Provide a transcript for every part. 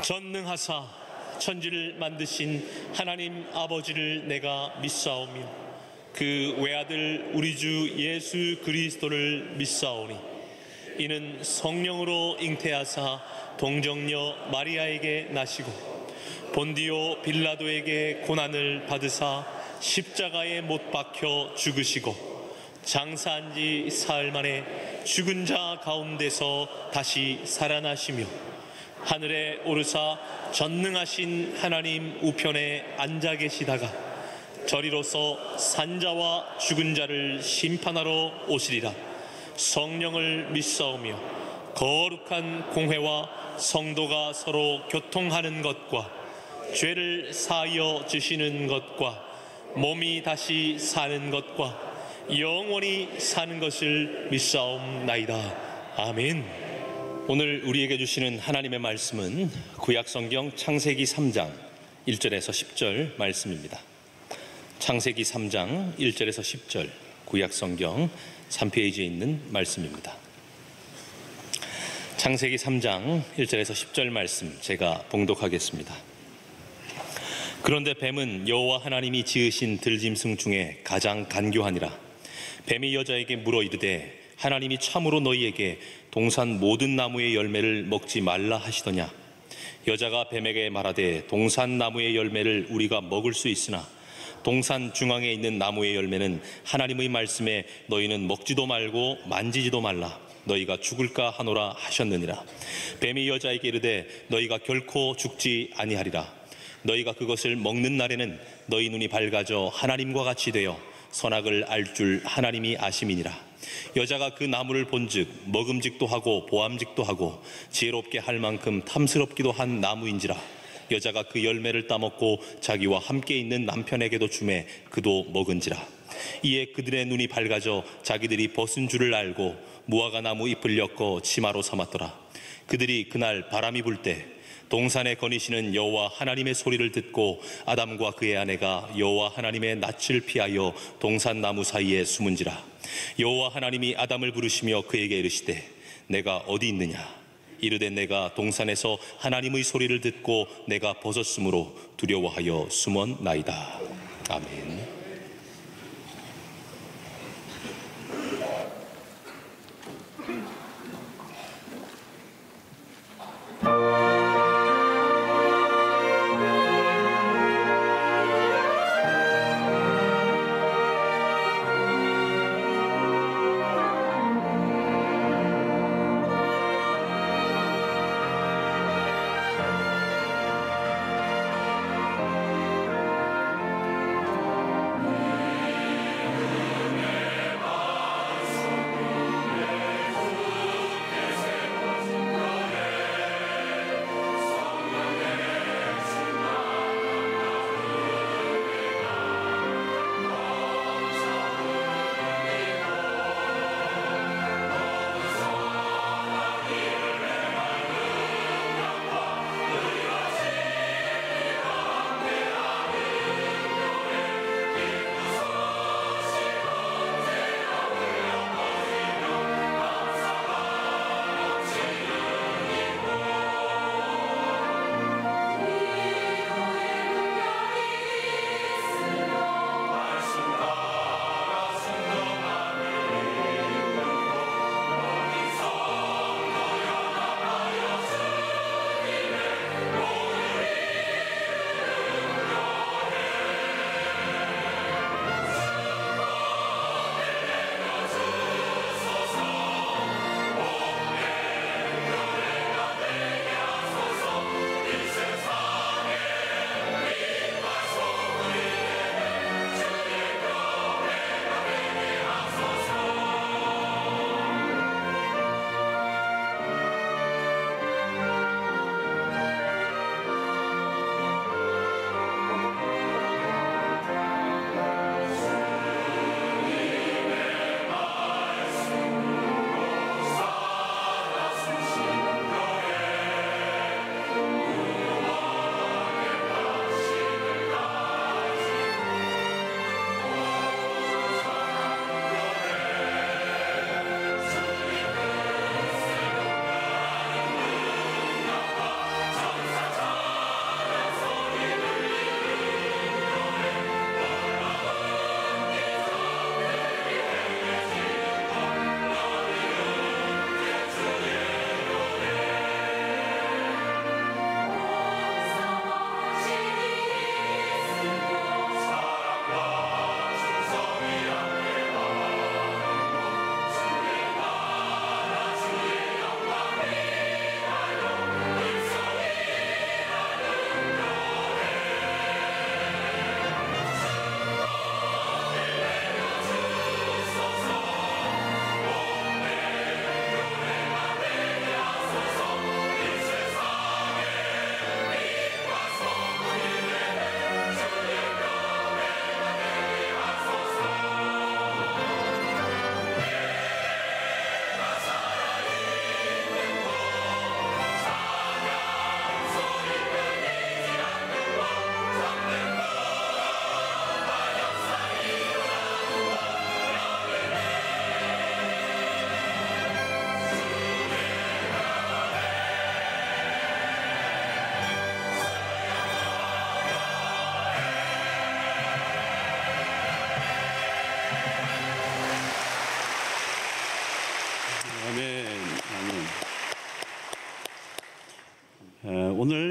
전능하사 천지를 만드신 하나님 아버지를 내가 믿사오며 그 외아들 우리 주 예수 그리스도를 믿사오니 이는 성령으로 잉태하사 동정녀 마리아에게 나시고 본디오 빌라도에게 고난을 받으사 십자가에 못 박혀 죽으시고 장사한 지 사흘 만에 죽은 자 가운데서 다시 살아나시며 하늘에 오르사 전능하신 하나님 우편에 앉아 계시다가 저리로서 산자와 죽은 자를 심판하러 오시리라. 성령을 믿사오며 거룩한 공회와 성도가 서로 교통하는 것과 죄를 사하여 주시는 것과 몸이 다시 사는 것과 영원히 사는 것을 믿사옵나이다. 아멘. 오늘 우리에게 주시는 하나님의 말씀은 구약성경 창세기 3장 1절에서 10절 말씀입니다. 창세기 3장 1절에서 10절 구약성경 3페이지에 있는 말씀입니다. 창세기 3장 1절에서 10절 말씀 제가 봉독하겠습니다. 그런데 뱀은 여호와 하나님이 지으신 들짐승 중에 가장 간교하니라. 뱀이 여자에게 물어 이르되 하나님이 참으로 너희에게 동산 모든 나무의 열매를 먹지 말라 하시더냐. 여자가 뱀에게 말하되 동산 나무의 열매를 우리가 먹을 수 있으나 동산 중앙에 있는 나무의 열매는 하나님의 말씀에 너희는 먹지도 말고 만지지도 말라 너희가 죽을까 하노라 하셨느니라. 뱀이 여자에게 이르되 너희가 결코 죽지 아니하리라. 너희가 그것을 먹는 날에는 너희 눈이 밝아져 하나님과 같이 되어 선악을 알 줄 하나님이 아심이니라. 여자가 그 나무를 본즉 먹음직도 하고 보암직도 하고 지혜롭게 할 만큼 탐스럽기도 한 나무인지라. 여자가 그 열매를 따먹고 자기와 함께 있는 남편에게도 주매 그도 먹은지라. 이에 그들의 눈이 밝아져 자기들이 벗은 줄을 알고 무화과 나무 잎을 엮어 치마로 삼았더라. 그들이 그날 바람이 불 때 동산에 거니시는 여호와 하나님의 소리를 듣고 아담과 그의 아내가 여호와 하나님의 낯을 피하여 동산 나무 사이에 숨은지라. 여호와 하나님이 아담을 부르시며 그에게 이르시되 내가 어디 있느냐. 이르되 내가 동산에서 하나님의 소리를 듣고 내가 벗었으므로 두려워하여 숨었나이다. 아멘.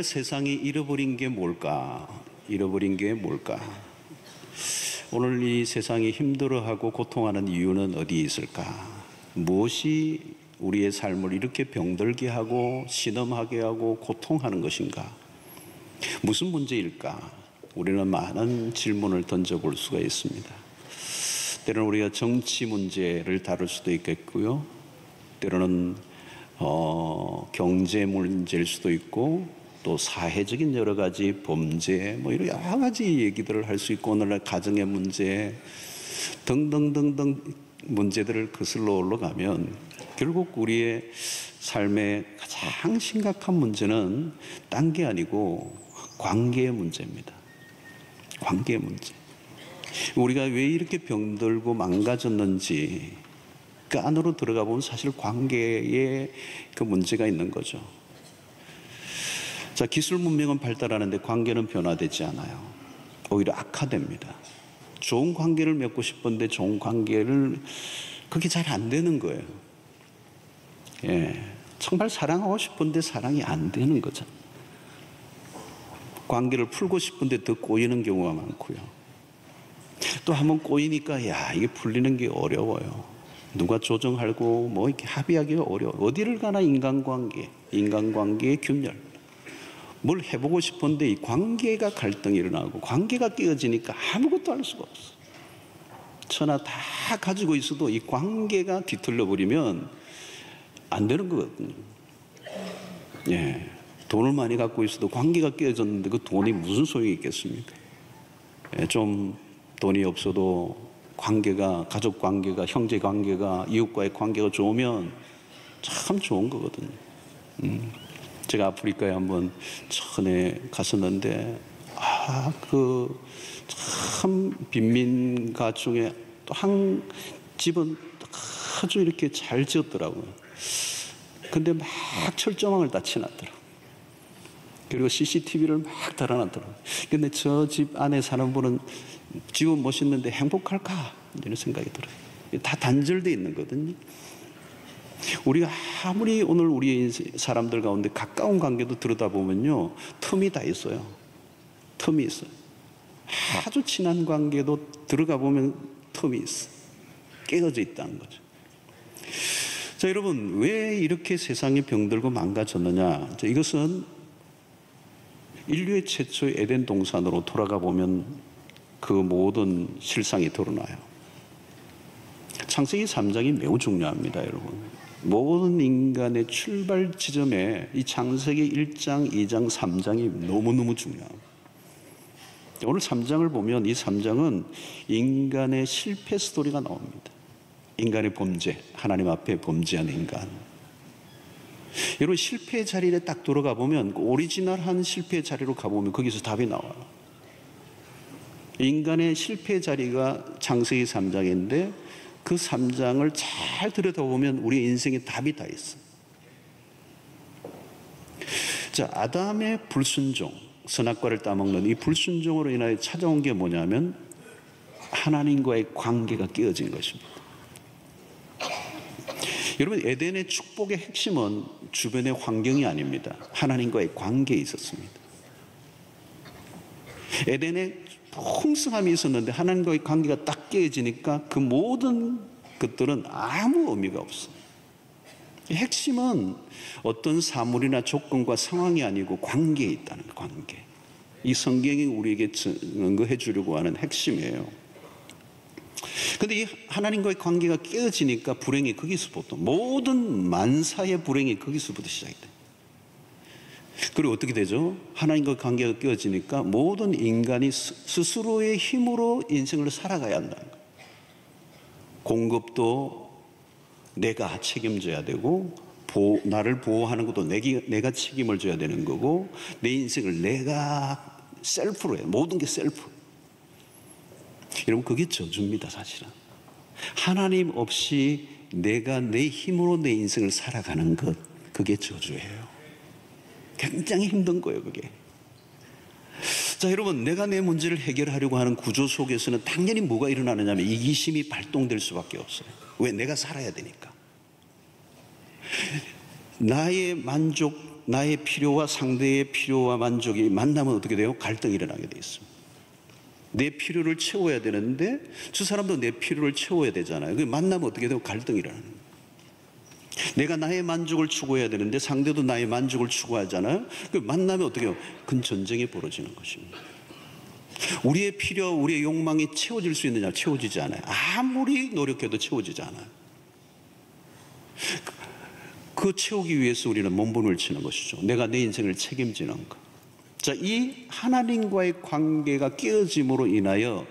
오늘 세상이 잃어버린 게 뭘까? 잃어버린 게 뭘까? 오늘 이 세상이 힘들어하고 고통하는 이유는 어디에 있을까? 무엇이 우리의 삶을 이렇게 병들게 하고 신음하게 하고 고통하는 것인가? 무슨 문제일까? 우리는 많은 질문을 던져볼 수가 있습니다. 때로는 우리가 정치 문제를 다룰 수도 있겠고요. 때로는 경제 문제일 수도 있고, 또 사회적인 여러 가지 범죄, 이런 여러 가지 얘기들을 할 수 있고, 오늘날 가정의 문제 등등등등 문제들을 거슬러 올라가면 결국 우리의 삶의 가장 심각한 문제는 딴 게 아니고 관계의 문제입니다. 관계의 문제. 우리가 왜 이렇게 병들고 망가졌는지 그 안으로 들어가 보면 사실 관계에 그 문제가 있는 거죠. 자, 기술 문명은 발달하는데 관계는 변화되지 않아요. 오히려 악화됩니다. 좋은 관계를 맺고 싶은데 좋은 관계를 그게 잘 안 되는 거예요. 정말 사랑하고 싶은데 사랑이 안 되는 거죠. 관계를 풀고 싶은데 더 꼬이는 경우가 많고요. 또 한번 꼬이니까 이게 풀리는 게 어려워요. 누가 조정하고 이렇게 합의하기가 어려워. 어디를 가나 인간관계의 균열. 뭘 해보고 싶은데 이 관계가 갈등이 일어나고 관계가 깨어지니까 아무것도 할 수가 없어. 천하 다 가지고 있어도 이 관계가 뒤틀려 버리면 안 되는 거거든요. 돈을 많이 갖고 있어도 관계가 깨어졌는데 그 돈이 무슨 소용이 있겠습니까? 좀 돈이 없어도 관계가, 가족 관계가, 형제 관계가, 이웃과의 관계가 좋으면 참 좋은 거거든요. 제가 아프리카에 한번 전에 갔었는데, 참 빈민가 중에 또 한 집은 아주 이렇게 잘 지었더라고요. 근데 막 철조망을 다 치놨더라고요. 그리고 CCTV를 막 달아놨더라고요. 근데 저 집 안에 사는 분은 집은 멋있는데 행복할까? 이런 생각이 들어요. 다 단절되어 있는 거거든요. 우리가 아무리 오늘 우리 사람들 가운데 가까운 관계도 들여다보면요, 틈이 다 있어요. 틈이 있어요. 아주 친한 관계도 들어가 보면 틈이 있어. 깨어져 있다는 거죠. 자, 여러분, 왜 이렇게 세상이 병들고 망가졌느냐? 이것은 인류의 최초의 에덴 동산으로 돌아가 보면 그 모든 실상이 드러나요. 창세기 3장이 매우 중요합니다, 여러분. 모든 인간의 출발 지점에 이 창세기 1장, 2장, 3장이 너무너무 중요합니다. 오늘 3장을 보면 이 3장은 인간의 실패 스토리가 나옵니다. 인간의 범죄, 하나님 앞에 범죄한 인간. 여러분, 실패의 자리에 딱 들어가 보면, 오리지널한 실패의 자리로 가보면 거기서 답이 나와요. 인간의 실패의 자리가 창세기 3장인데 그 3장을 잘 들여다보면 우리 인생에 답이 다 있어. 자, 아담의 불순종, 선악과를 따먹는 이 불순종으로 인하여 찾아온 게 뭐냐면 하나님과의 관계가 깨어진 것입니다. 여러분, 에덴의 축복의 핵심은 주변의 환경이 아닙니다. 하나님과의 관계에 있었습니다. 에덴에 풍성함이 있었는데 하나님과의 관계가 딱 깨어지니까 그 모든 것들은 아무 의미가 없어요. 핵심은 어떤 사물이나 조건과 상황이 아니고 관계에 있다는 거예요. 관계. 이 성경이 우리에게 증거해 주려고 하는 핵심이에요. 근데 이 하나님과의 관계가 깨어지니까 불행이 거기서부터, 모든 만사의 불행이 거기서부터 시작이 돼요. 그리고 어떻게 되죠? 하나님과 관계가 깨어지니까 모든 인간이 스스로의 힘으로 인생을 살아가야 한다는 거예요. 공급도 내가 책임져야 되고, 나를 보호하는 것도 내가 책임을 져야 되는 거고, 내 인생을 내가 셀프로 해요. 모든 게 셀프. 여러분, 그게 저주입니다, 사실은. 하나님 없이 내가 내 힘으로 내 인생을 살아가는 것, 그게 저주예요. 굉장히 힘든 거예요, 그게. 자, 여러분, 내가 내 문제를 해결하려고 하는 구조 속에서는 당연히 뭐가 일어나느냐 하면 이기심이 발동될 수밖에 없어요. 왜? 내가 살아야 되니까. 나의 만족, 나의 필요와 상대의 필요와 만족이 만나면 어떻게 돼요? 갈등이 일어나게 돼 있습니다. 내 필요를 채워야 되는데 저 사람도 내 필요를 채워야 되잖아요. 그 만나면 어떻게 돼요? 갈등이 일어나는 거예요. 내가 나의 만족을 추구해야 되는데 상대도 나의 만족을 추구하잖아요. 그 만나면 어떻게 해요? 큰 전쟁이 벌어지는 것입니다. 우리의 필요, 우리의 욕망이 채워질 수 있느냐? 채워지지 않아요. 아무리 노력해도 채워지지 않아요. 그 채우기 위해서 우리는 몸부림을 치는 것이죠. 내가 내 인생을 책임지는 것. 자, 이 하나님과의 관계가 깨어짐으로 인하여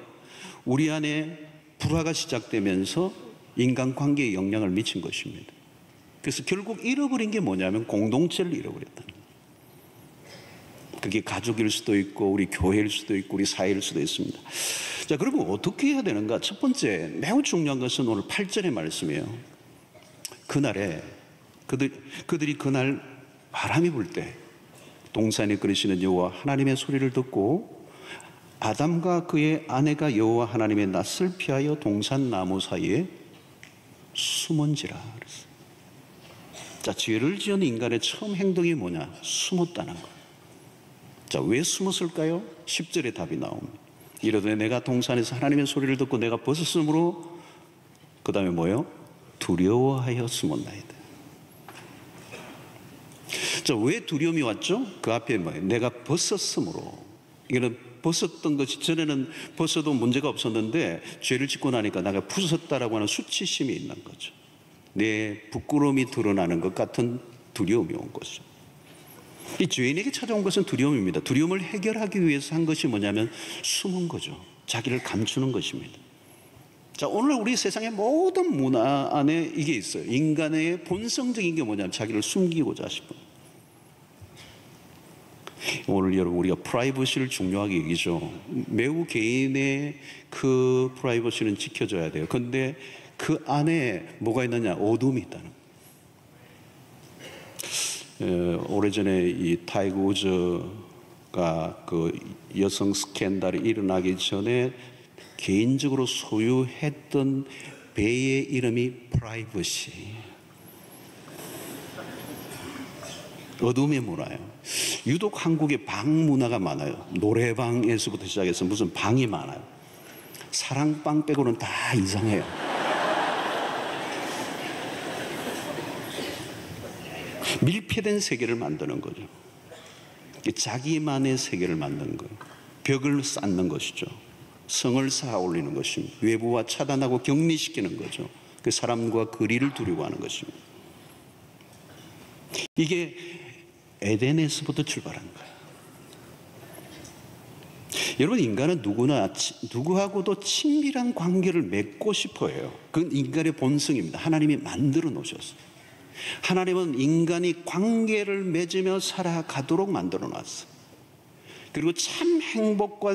우리 안에 불화가 시작되면서 인간관계에 영향을 미친 것입니다. 그래서 결국 잃어버린 게 뭐냐면 공동체를 잃어버렸다는 거예요. 그게 가족일 수도 있고 우리 교회일 수도 있고 우리 사회일 수도 있습니다. 자, 그러면 어떻게 해야 되는가? 첫 번째 매우 중요한 것은 오늘 8절의 말씀이에요. 그날에 그들이 그날 바람이 불 때 동산에 그리시는 여호와 하나님의 소리를 듣고 아담과 그의 아내가 여호와 하나님의 낯을 피하여 동산 나무 사이에 숨은지라 그랬어요. 자, 죄를 지은 인간의 처음 행동이 뭐냐? 숨었다는 거예요. 자, 왜 숨었을까요? 10절에 답이 나옵니다. 이르되 내가 동산에서 하나님의 소리를 듣고 내가 벗었으므로 그 다음에 뭐예요? 두려워하여 숨었나이다. 자, 왜 두려움이 왔죠? 그 앞에 뭐예요? 내가 벗었으므로. 이거는 벗었던 것이 전에는 벗어도 문제가 없었는데 죄를 짓고 나니까 내가 부쉈다라고 하는 수치심이 있는 거죠. 내 부끄러움이 드러나는 것 같은 두려움이 온 거죠. 이 죄인에게 찾아온 것은 두려움입니다. 두려움을 해결하기 위해서 한 것이 뭐냐면 숨은 거죠. 자기를 감추는 것입니다. 자, 오늘 우리 세상의 모든 문화 안에 이게 있어요. 인간의 본성적인 게 뭐냐면 자기를 숨기고자 싶은. 오늘 여러분 우리가 프라이버시를 중요하게 여기죠. 매우 개인의 그 프라이버시는 지켜줘야 돼요. 그런데 그 안에 뭐가 있느냐? 어둠이 있다는 거예요. 오래전에 이 타이거 우즈가 그 여성 스캔들이 일어나기 전에 개인적으로 소유했던 배의 이름이 프라이버시. 어둠의 문화예요. 유독 한국에 방 문화가 많아요. 노래방에서부터 시작해서 무슨 방이 많아요. 사랑방 빼고는 다 이상해요. 밀폐된 세계를 만드는 거죠. 자기만의 세계를 만드는 거예요. 벽을 쌓는 것이죠. 성을 쌓아 올리는 것입니다. 외부와 차단하고 격리시키는 거죠. 그 사람과 거리를 두려고 하는 것입니다. 이게 에덴에서부터 출발한 거예요. 여러분, 인간은 누구하고도 친밀한 관계를 맺고 싶어 해요. 그건 인간의 본성입니다. 하나님이 만들어 놓으셨어요. 하나님은 인간이 관계를 맺으며 살아가도록 만들어 놨어요. 그리고 참 행복과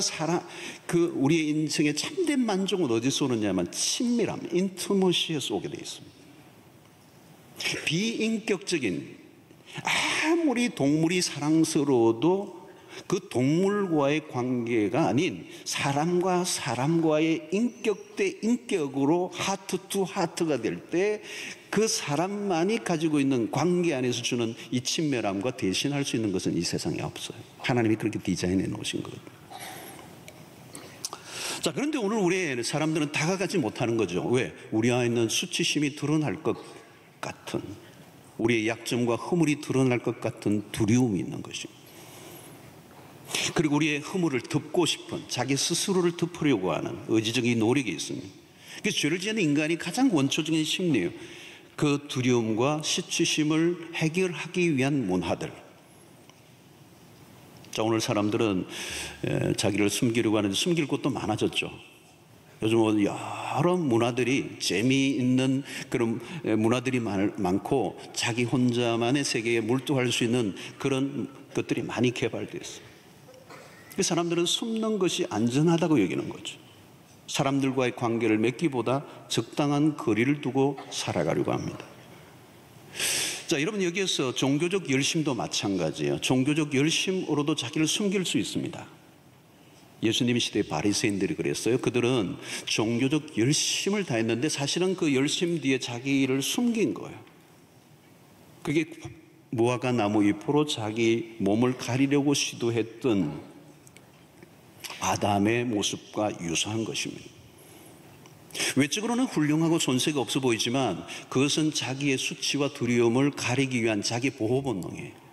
우리의 인생의 참된 만족은 어디서 오느냐면 친밀함, 인티머시에서 오게 되어 있습니다. 비인격적인, 아무리 동물이 사랑스러워도 그 동물과의 관계가 아닌 사람과 사람과의 인격 대 인격으로 하트 투 하트가 될 때 그 사람만이 가지고 있는 관계 안에서 주는 이 친밀함과 대신할 수 있는 것은 이 세상에 없어요. 하나님이 그렇게 디자인해 놓으신 거거든요. 자, 그런데 오늘 우리 사람들은 다가가지 못하는 거죠. 왜? 우리 안에 있는 수치심이 드러날 것 같은, 우리의 약점과 허물이 드러날 것 같은 두려움이 있는 것입니다. 그리고 우리의 허물을 덮고 싶은, 자기 스스로를 덮으려고 하는 의지적인 노력이 있습니다. 그래서 죄를 지은 인간이 가장 원초적인 심리예요. 그 두려움과 수치심을 해결하기 위한 문화들. 자, 오늘 사람들은 자기를 숨기려고 하는데 숨길 것도 많아졌죠. 요즘은 여러 문화들이, 재미있는 그런 문화들이 많고 자기 혼자만의 세계에 몰두할 수 있는 그런 것들이 많이 개발되어 있어요. 그 사람들은 숨는 것이 안전하다고 여기는 거죠. 사람들과의 관계를 맺기보다 적당한 거리를 두고 살아가려고 합니다. 자, 여러분, 여기에서 종교적 열심도 마찬가지예요. 종교적 열심으로도 자기를 숨길 수 있습니다. 예수님 시대의 바리새인들이 그랬어요. 그들은 종교적 열심을 다했는데 사실은 그 열심 뒤에 자기를 숨긴 거예요. 그게 무화과 나무 잎으로 자기 몸을 가리려고 시도했던 아담의 모습과 유사한 것입니다. 외적으로는 훌륭하고 존재가 없어 보이지만 그것은 자기의 수치와 두려움을 가리기 위한 자기 보호 본능이에요.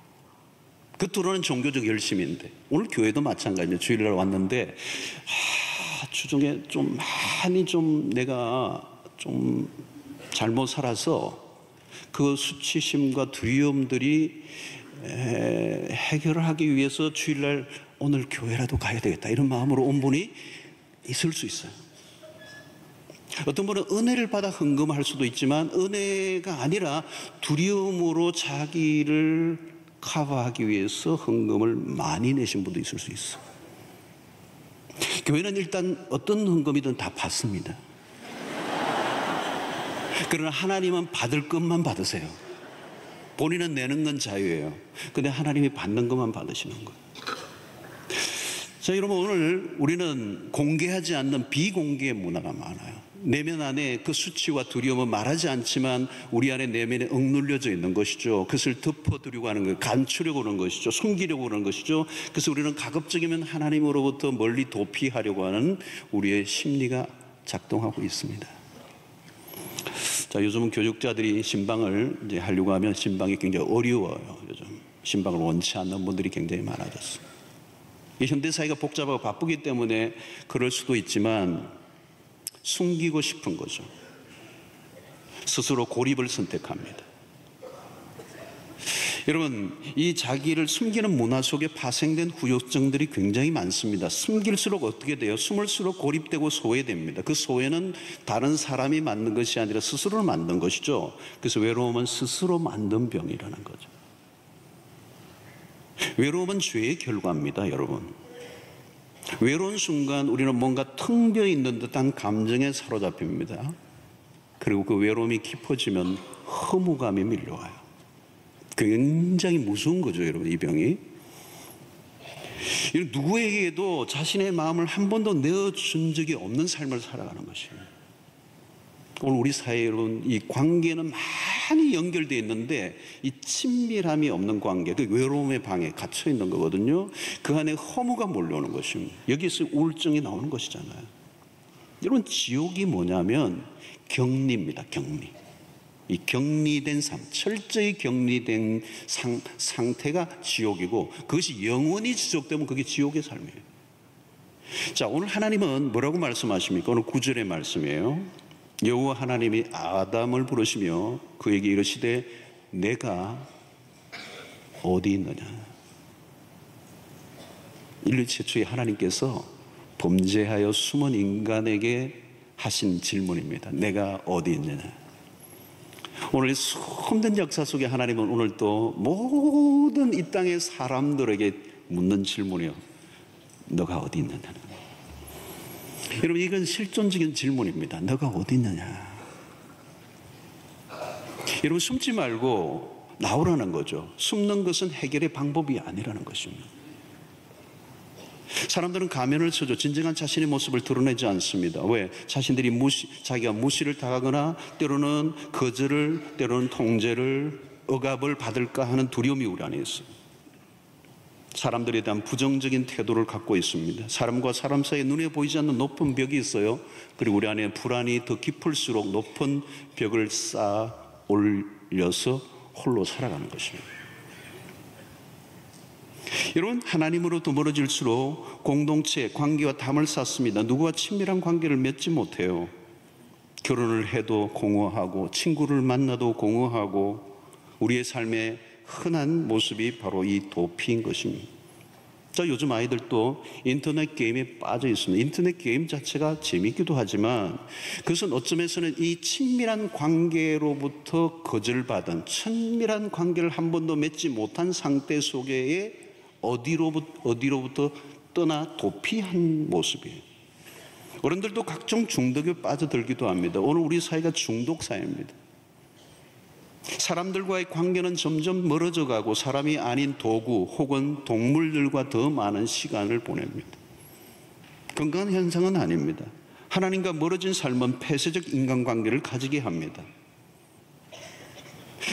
겉으로는 종교적 열심인데, 오늘 교회도 마찬가지예요. 주일날 왔는데 주중에 좀 많이 내가 잘못 살아서 그 수치심과 두려움들이 해결을 하기 위해서 주일날 오늘 교회라도 가야 되겠다 이런 마음으로 온 분이 있을 수 있어요. 어떤 분은 은혜를 받아 헌금할 수도 있지만 은혜가 아니라 두려움으로 자기를 커버하기 위해서 헌금을 많이 내신 분도 있을 수 있어요. 교회는 일단 어떤 헌금이든 다 받습니다. 그러나 하나님은 받을 것만 받으세요. 본인은 내는 건 자유예요. 근데 하나님이 받는 것만 받으시는 거예요. 자, 여러분, 오늘 우리는 공개하지 않는 비공개 문화가 많아요. 내면 안에 그 수치와 두려움은 말하지 않지만 우리 안에 내면에 억눌려져 있는 것이죠. 그것을 덮어두려고 하는 거예요. 감추려고 하는 것이죠. 숨기려고 하는 것이죠. 그래서 우리는 가급적이면 하나님으로부터 멀리 도피하려고 하는 우리의 심리가 작동하고 있습니다. 자, 요즘은 교육자들이 신방을 이제 하려고 하면 신방이 굉장히 어려워요. 요즘 신방을 원치 않는 분들이 굉장히 많아졌어요. 이 현대사회가 복잡하고 바쁘기 때문에 그럴 수도 있지만 숨기고 싶은 거죠. 스스로 고립을 선택합니다. 여러분, 이 자기를 숨기는 문화 속에 파생된 후유증들이 굉장히 많습니다. 숨길수록 어떻게 돼요? 숨을수록 고립되고 소외됩니다. 그 소외는 다른 사람이 만든 것이 아니라 스스로를 만든 것이죠. 그래서 외로움은 스스로 만든 병이라는 거죠. 외로움은 죄의 결과입니다, 여러분. 외로운 순간 우리는 뭔가 텅 비어 있는 듯한 감정에 사로잡힙니다. 그리고 그 외로움이 깊어지면 허무감이 밀려와요. 굉장히 무서운 거죠, 여러분, 이 병이. 누구에게도 자신의 마음을 한 번도 내어준 적이 없는 삶을 살아가는 것이에요. 오늘 우리 사회 여러분, 이 관계는 많이 연결되어 있는데 이 친밀함이 없는 관계, 그 외로움의 방에 갇혀 있는 거거든요. 그 안에 허무가 몰려오는 것입니다. 여기서 우울증이 나오는 것이잖아요. 여러분, 지옥이 뭐냐면 격리입니다. 격리. 이 격리된 삶, 철저히 격리된 상태가 지옥이고 그것이 영원히 지속되면 그게 지옥의 삶이에요. 자, 오늘 하나님은 뭐라고 말씀하십니까? 오늘 9절의 말씀이에요. 여호와 하나님이 아담을 부르시며 그에게 이르시되 내가 어디 있느냐. 인류 최초의 하나님께서 범죄하여 숨은 인간에게 하신 질문입니다. 내가 어디 있느냐. 오늘 수많은 역사 속에 하나님은 오늘 또 모든 이 땅의 사람들에게 묻는 질문이요. 너가 어디 있느냐. 여러분, 이건 실존적인 질문입니다. 너가 어디 있느냐. 여러분, 숨지 말고 나오라는 거죠. 숨는 것은 해결의 방법이 아니라는 것입니다. 사람들은 가면을 쳐줘 진정한 자신의 모습을 드러내지 않습니다. 왜? 자신들이 자기가 무시를 당하거나 때로는 거절을, 때로는 통제를, 억압을 받을까 하는 두려움이 우리 안에 있어요. 사람들에 대한 부정적인 태도를 갖고 있습니다. 사람과 사람 사이에 눈에 보이지 않는 높은 벽이 있어요. 그리고 우리 안에 불안이 더 깊을수록 높은 벽을 쌓아 올려서 홀로 살아가는 것입니다. 여러분, 하나님으로부터 멀어질수록 공동체, 관계와 담을 쌓습니다. 누구와 친밀한 관계를 맺지 못해요. 결혼을 해도 공허하고 친구를 만나도 공허하고 우리의 삶의 흔한 모습이 바로 이 도피인 것입니다. 자, 요즘 아이들도 인터넷 게임에 빠져 있습니다. 인터넷 게임 자체가 재밌기도 하지만 그것은 어쩌면서는 이 친밀한 관계로부터 거절받은 친밀한 관계를 한 번도 맺지 못한 상태 속에 어디로부터 떠나 도피한 모습이에요. 어른들도 각종 중독에 빠져들기도 합니다. 오늘 우리 사회가 중독 사회입니다. 사람들과의 관계는 점점 멀어져 가고 사람이 아닌 도구 혹은 동물들과 더 많은 시간을 보냅니다. 건강한 현상은 아닙니다. 하나님과 멀어진 삶은 폐쇄적 인간관계를 가지게 합니다.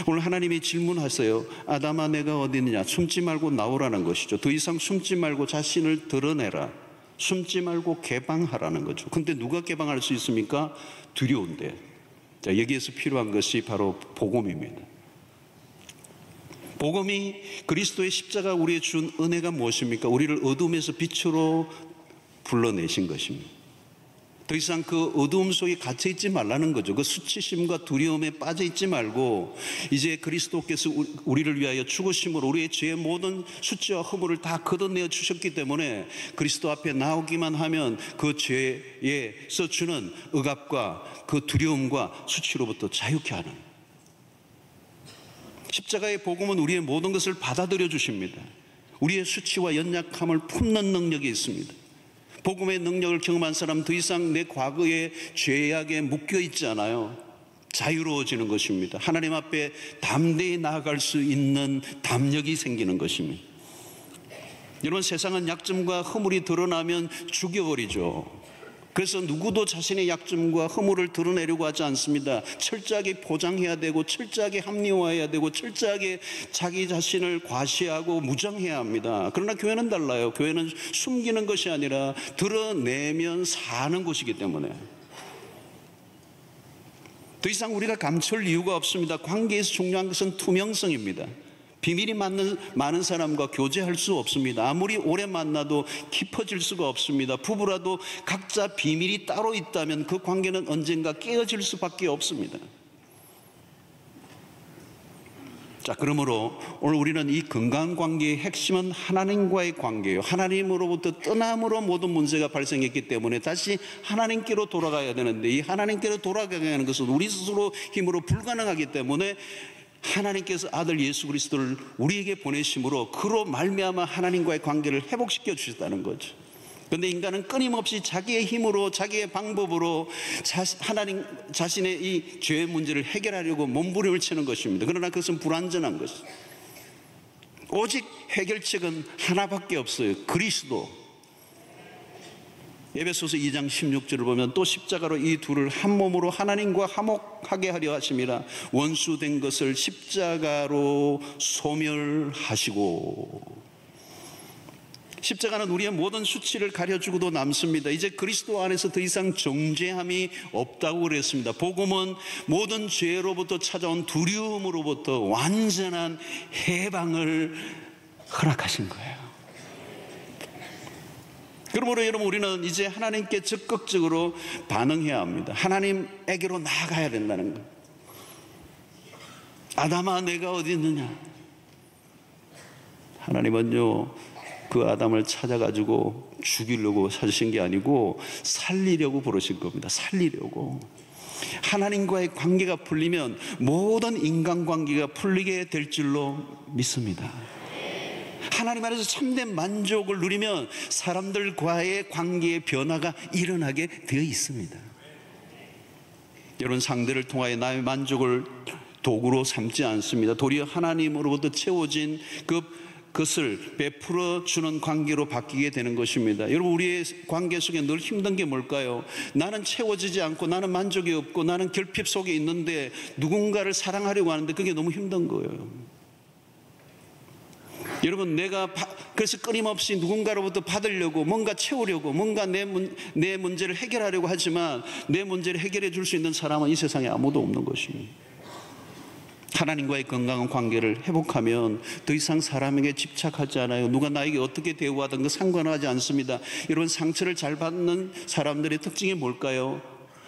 오늘 하나님이 질문하세요. 아담아, 내가 어디 있느냐? 숨지 말고 나오라는 것이죠. 더 이상 숨지 말고 자신을 드러내라. 숨지 말고 개방하라는 거죠. 근데 누가 개방할 수 있습니까? 두려운데. 자, 여기에서 필요한 것이 바로 복음입니다. 복음이, 그리스도의 십자가 우리에 준 은혜가 무엇입니까? 우리를 어둠에서 빛으로 불러내신 것입니다. 더 이상 그 어두움 속에 갇혀 있지 말라는 거죠. 그 수치심과 두려움에 빠져 있지 말고 이제 그리스도께서 우리를 위하여 죽으심으로 우리의 죄의 모든 수치와 허물을 다 걷어내어 주셨기 때문에 그리스도 앞에 나오기만 하면 그 죄에서 주는 억압과 그 두려움과 수치로부터 자유케 하는, 십자가의 복음은 우리의 모든 것을 받아들여 주십니다. 우리의 수치와 연약함을 품는 능력이 있습니다. 복음의 능력을 경험한 사람 더 이상 내 과거의 죄악에 묶여 있지 않아요. 자유로워지는 것입니다. 하나님 앞에 담대히 나아갈 수 있는 담력이 생기는 것입니다. 여러분, 세상은 약점과 허물이 드러나면 죽여버리죠. 그래서 누구도 자신의 약점과 허물을 드러내려고 하지 않습니다. 철저하게 포장해야 되고 철저하게 합리화해야 되고 철저하게 자기 자신을 과시하고 무장해야 합니다. 그러나 교회는 달라요. 교회는 숨기는 것이 아니라 드러내면 사는 곳이기 때문에 더 이상 우리가 감출 이유가 없습니다. 관계에서 중요한 것은 투명성입니다. 비밀이 많은 사람과 교제할 수 없습니다. 아무리 오래 만나도 깊어질 수가 없습니다. 부부라도 각자 비밀이 따로 있다면 그 관계는 언젠가 깨어질 수밖에 없습니다. 자, 그러므로 오늘 우리는 이 건강한 관계의 핵심은 하나님과의 관계예요. 하나님으로부터 떠남으로 모든 문제가 발생했기 때문에 다시 하나님께로 돌아가야 되는데, 이 하나님께로 돌아가게 하는 것은 우리 스스로 힘으로 불가능하기 때문에 하나님께서 아들 예수 그리스도를 우리에게 보내심으로 그로 말미암아 하나님과의 관계를 회복시켜 주셨다는 거죠. 그런데 인간은 끊임없이 자기의 힘으로, 자기의 방법으로 하나님 자신의 이 죄의 문제를 해결하려고 몸부림을 치는 것입니다. 그러나 그것은 불완전한 것입니다. 오직 해결책은 하나밖에 없어요. 그리스도. 에베소서 2장 16절을 보면 또 십자가로 이 둘을 한 몸으로 하나님과 화목하게 하려 하심이라 원수된 것을 십자가로 소멸하시고. 십자가는 우리의 모든 수치를 가려주고도 남습니다. 이제 그리스도 안에서 더 이상 정죄함이 없다고 그랬습니다. 복음은 모든 죄로부터 찾아온 두려움으로부터 완전한 해방을 허락하신 거예요. 그러므로 여러분, 우리는 이제 하나님께 적극적으로 반응해야 합니다. 하나님에게로 나아가야 된다는 거예요. 아담아, 내가 어디 있느냐? 하나님은요, 그 아담을 찾아가지고 죽이려고 찾으신 게 아니고 살리려고 부르신 겁니다. 살리려고. 하나님과의 관계가 풀리면 모든 인간관계가 풀리게 될 줄로 믿습니다. 하나님 안에서 참된 만족을 누리면 사람들과의 관계의 변화가 일어나게 되어 있습니다. 여러분, 상대를 통하여 나의 만족을 도구로 삼지 않습니다. 도리어 하나님으로부터 채워진 그것을 베풀어 주는 관계로 바뀌게 되는 것입니다. 여러분, 우리의 관계 속에 늘 힘든 게 뭘까요? 나는 채워지지 않고 나는 만족이 없고 나는 결핍 속에 있는데 누군가를 사랑하려고 하는데 그게 너무 힘든 거예요. 여러분, 그래서 끊임없이 누군가로부터 받으려고, 뭔가 채우려고, 뭔가 내 문제를 해결하려고 하지만 내 문제를 해결해 줄 수 있는 사람은 이 세상에 아무도 없는 것입니다. 하나님과의 건강한 관계를 회복하면 더 이상 사람에게 집착하지 않아요. 누가 나에게 어떻게 대우하든 그 상관하지 않습니다. 여러분, 상처를 잘 받는 사람들의 특징이 뭘까요?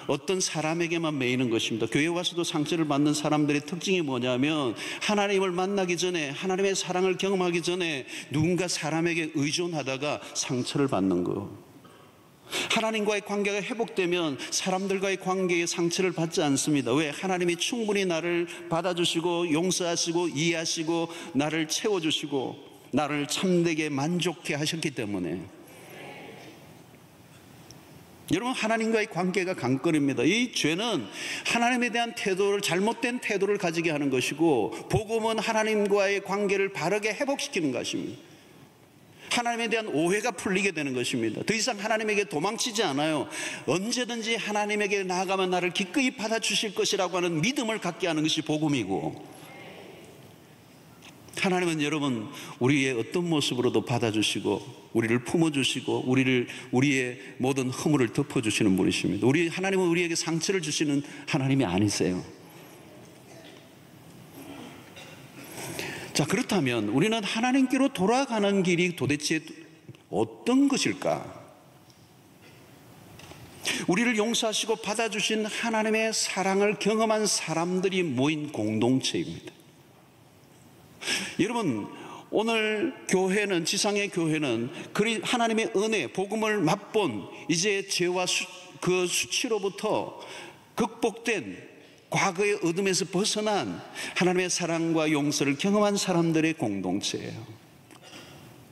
어떤 사람에게만 매이는 것입니다. 교회 와서도 상처를 받는 사람들의 특징이 뭐냐면 하나님을 만나기 전에, 하나님의 사랑을 경험하기 전에 누군가 사람에게 의존하다가 상처를 받는 거예요. 하나님과의 관계가 회복되면 사람들과의 관계에 상처를 받지 않습니다. 왜? 하나님이 충분히 나를 받아주시고 용서하시고 이해하시고 나를 채워주시고 나를 참되게 만족해 하셨기 때문에. 여러분, 하나님과의 관계가 관건입니다. 이 죄는 하나님에 대한 잘못된 태도를 가지게 하는 것이고, 복음은 하나님과의 관계를 바르게 회복시키는 것입니다. 하나님에 대한 오해가 풀리게 되는 것입니다. 더 이상 하나님에게 도망치지 않아요. 언제든지 하나님에게 나아가면 나를 기꺼이 받아주실 것이라고 하는 믿음을 갖게 하는 것이 복음이고, 하나님은 여러분 우리의 어떤 모습으로도 받아주시고 우리를 품어주시고 우리의 모든 허물을 덮어주시는 분이십니다. 하나님은 우리에게 상처를 주시는 하나님이 아니세요. 자, 그렇다면 우리는 하나님께로 돌아가는 길이 도대체 어떤 것일까? 우리를 용서하시고 받아주신 하나님의 사랑을 경험한 사람들이 모인 공동체입니다. 여러분, 오늘 교회는, 지상의 교회는 하나님의 은혜, 복음을 맛본 이제 죄와 그 수치로부터 극복된 과거의 어둠에서 벗어난 하나님의 사랑과 용서를 경험한 사람들의 공동체예요.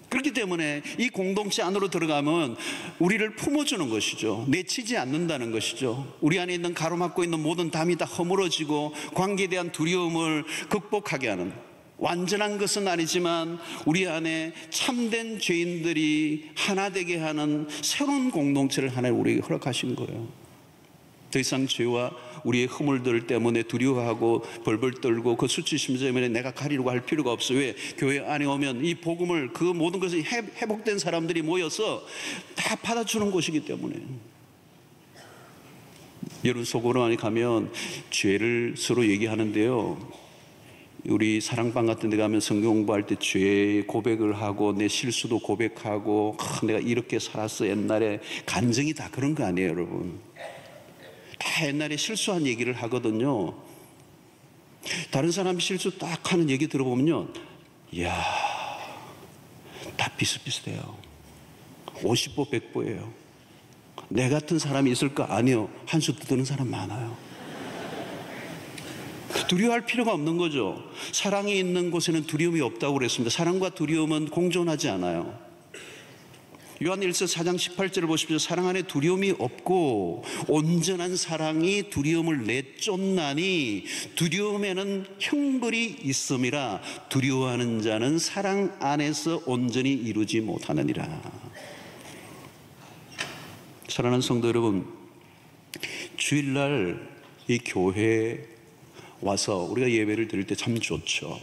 그렇기 때문에 이 공동체 안으로 들어가면 우리를 품어주는 것이죠. 내치지 않는다는 것이죠. 우리 안에 있는 가로막고 있는 모든 담이 다 허물어지고 관계에 대한 두려움을 극복하게 하는, 완전한 것은 아니지만 우리 안에 참된 죄인들이 하나 되게 하는 새로운 공동체를 하나님 우리에게 허락하신 거예요. 더 이상 죄와 우리의 허물들 때문에 두려워하고 벌벌 떨고 그 수치심 때문에 내가 가리려고 할 필요가 없어요. 왜? 교회 안에 오면 이 복음을, 그 모든 것이 회복된 사람들이 모여서 다 받아주는 곳이기 때문에. 여러분, 속으로 안에 가면 죄를 서로 얘기하는데요, 우리 사랑방 같은 데 가면 성경 공부할 때 죄 고백을 하고 내 실수도 고백하고 내가 이렇게 살았어 옛날에, 간증이 다 그런 거 아니에요 여러분. 다 옛날에 실수한 얘기를 하거든요. 다른 사람 실수 딱 하는 얘기 들어보면요, 이야, 다 비슷비슷해요. 50보 100보예요. 내 같은 사람이 있을까? 아니요. 한 수 떠드는 사람 많아요. 두려워할 필요가 없는 거죠. 사랑이 있는 곳에는 두려움이 없다고 그랬습니다. 사랑과 두려움은 공존하지 않아요. 요한일서 4장 18절을 보십시오. 사랑 안에 두려움이 없고 온전한 사랑이 두려움을 내쫓나니 두려움에는 형벌이 있음이라 두려워하는 자는 사랑 안에서 온전히 이루지 못하느니라. 사랑하는 성도 여러분, 주일날 이 교회에 와서 우리가 예배를 드릴 때 참 좋죠.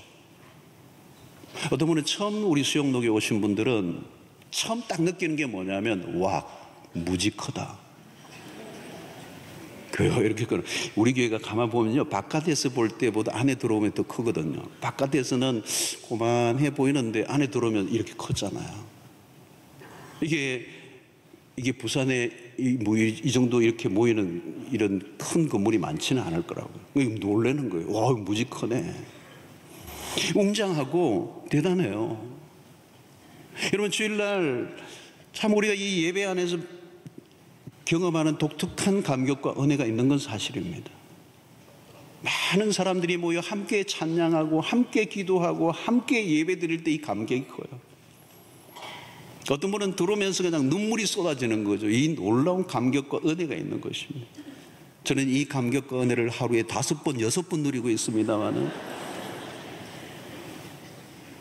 어떤 분은 처음 우리 수영록에 오신 분들은 처음 딱 느끼는 게 뭐냐면, 와, 무지 크다. 교회가 이렇게 크다. 우리 교회가 가만 보면요, 바깥에서 볼 때보다 안에 들어오면 더 크거든요. 바깥에서는 고만해 보이는데 안에 들어오면 이렇게 컸잖아요. 이게 부산에 이 정도 이렇게 모이는 이런 큰 건물이 많지는 않을 거라고요. 놀라는 거예요. 와, 무지 크네. 웅장하고 대단해요. 여러분, 주일날 참 우리가 이 예배 안에서 경험하는 독특한 감격과 은혜가 있는 건 사실입니다. 많은 사람들이 모여 함께 찬양하고 함께 기도하고 함께 예배 드릴 때 이 감격이 커요. 어떤 분은 들어오면서 그냥 눈물이 쏟아지는 거죠. 이 놀라운 감격과 은혜가 있는 것입니다. 저는 이 감격과 은혜를 하루에 5번, 6번 누리고 있습니다만은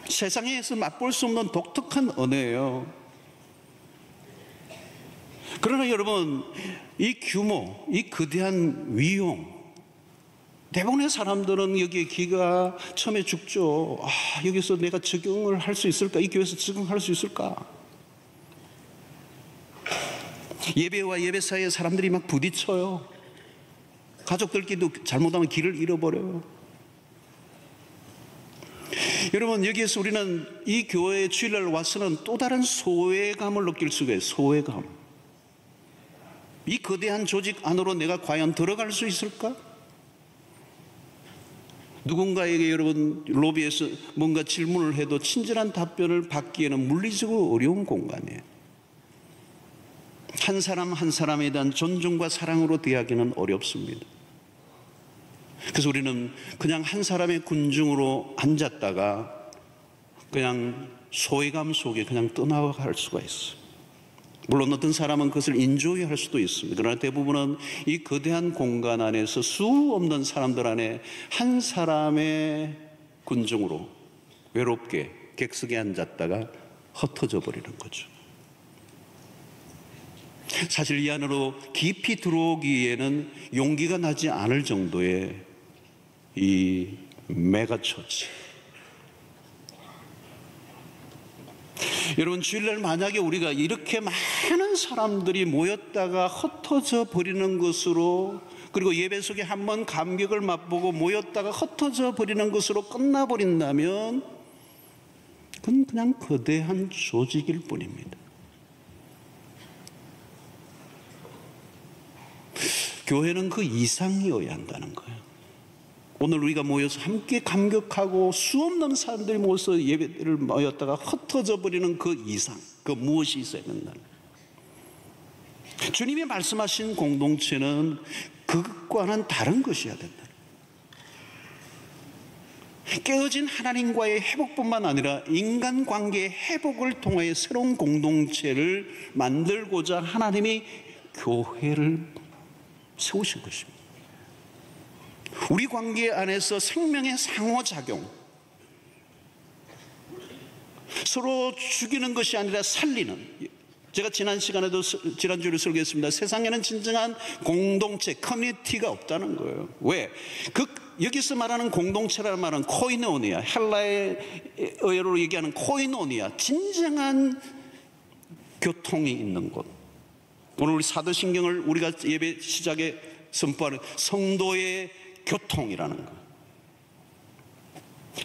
세상에서 맛볼 수 없는 독특한 은혜예요. 그러나 여러분, 이 규모, 이 거대한 위용, 대부분의 사람들은 여기에 기가 처음에 죽죠. 여기서 내가 적응을 할 수 있을까? 이 교회에서 적응할 수 있을까? 예배와 예배 사이에 사람들이 막 부딪혀요. 가족들끼리도 잘못하면 길을 잃어버려요. 여러분, 여기에서 우리는 이 교회에 주일날 와서는 또 다른 소외감을 느낄 수가 있어요. 소외감. 이 거대한 조직 안으로 내가 과연 들어갈 수 있을까? 누군가에게 여러분 로비에서 뭔가 질문을 해도 친절한 답변을 받기에는 물리적으로 어려운 공간이에요. 한 사람 한 사람에 대한 존중과 사랑으로 대하기는 어렵습니다. 그래서 우리는 그냥 한 사람의 군중으로 앉았다가 그냥 소외감 속에 그냥 떠나갈 수가 있어요. 물론 어떤 사람은 그것을 인조할 수도 있습니다. 그러나 대부분은 이 거대한 공간 안에서 수 없는 사람들 안에 한 사람의 군중으로 외롭게 객석에 앉았다가 흩어져 버리는 거죠. 사실 이 안으로 깊이 들어오기에는 용기가 나지 않을 정도의 이 메가처치, 여러분, 주일날 만약에 우리가 이렇게 많은 사람들이 모였다가 흩어져 버리는 것으로, 그리고 예배 속에 한번 감격을 맛보고 모였다가 흩어져 버리는 것으로 끝나버린다면 그건 그냥 거대한 조직일 뿐입니다. 교회는 그 이상이어야 한다는 거예요. 오늘 우리가 모여서 함께 감격하고 수없는 사람들이 모여서 예배를 모였다가 흩어져 버리는 그 이상, 그 무엇이 있어야 된다는 거예요. 주님이 말씀하신 공동체는 그것과는 다른 것이어야 된다. 깨어진 하나님과의 회복뿐만 아니라 인간관계의 회복을 통해 새로운 공동체를 만들고자 하나님이 교회를 세우신 것입니다. 우리 관계 안에서 생명의 상호작용, 서로 죽이는 것이 아니라 살리는, 제가 지난주에도 설교했습니다. 세상에는 진정한 공동체, 커뮤니티가 없다는 거예요. 왜? 여기서 말하는 공동체라는 말은 코이노니아, 헬라어로 얘기하는 코이노니아, 진정한 교통이 있는 곳. 오늘 우리 사도신경을 우리가 예배 시작에 선포하는 성도의 교통이라는 것,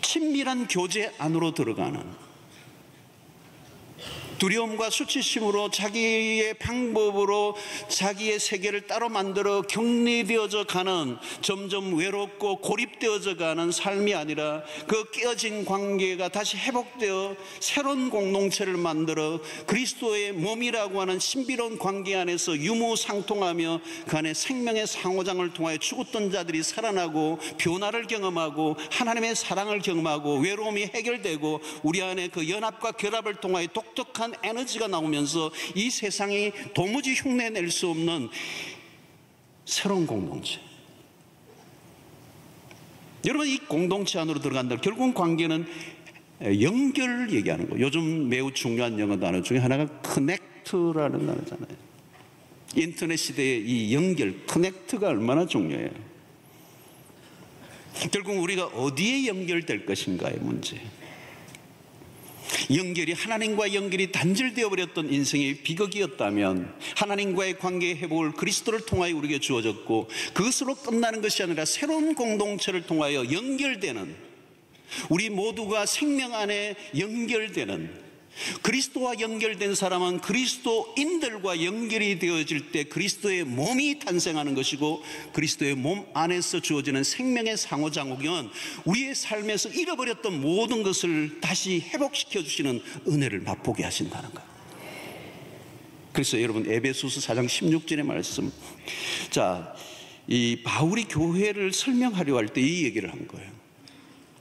친밀한 교제 안으로 들어가는, 두려움과 수치심으로 자기의 방법으로 자기의 세계를 따로 만들어 격리되어져 가는, 점점 외롭고 고립되어져 가는 삶이 아니라 그 깨어진 관계가 다시 회복되어 새로운 공동체를 만들어 그리스도의 몸이라고 하는 신비로운 관계 안에서 유무상통하며 그 안에 생명의 상호장을 통하여 죽었던 자들이 살아나고 변화를 경험하고 하나님의 사랑을 경험하고 외로움이 해결되고 우리 안에 그 연합과 결합을 통하여 독특한 에너지가 나오면서 이 세상이 도무지 흉내낼 수 없는 새로운 공동체. 여러분, 이 공동체 안으로 들어간다. 결국은 관계는 연결을 얘기하는 거예요. 요즘 매우 중요한 영어 단어 중에 하나가 커넥트라는 단어잖아요. 인터넷 시대의 이 연결, 커넥트가 얼마나 중요해요. 결국 우리가 어디에 연결될 것인가의 문제. 연결이, 하나님과 연결이 단절되어 버렸던 인생의 비극이었다면 하나님과의 관계의 회복을 그리스도를 통하여 우리에게 주어졌고, 그것으로 끝나는 것이 아니라 새로운 공동체를 통하여 연결되는, 우리 모두가 생명 안에 연결되는, 그리스도와 연결된 사람은 그리스도인들과 연결이 되어질 때 그리스도의 몸이 탄생하는 것이고, 그리스도의 몸 안에서 주어지는 생명의 상호작용은 우리의 삶에서 잃어버렸던 모든 것을 다시 회복시켜 주시는 은혜를 맛보게 하신다는 거예요. 그래서 여러분, 에베소서 4장 16절의 말씀, 자, 이 바울이 교회를 설명하려 할 때 이 얘기를 한 거예요.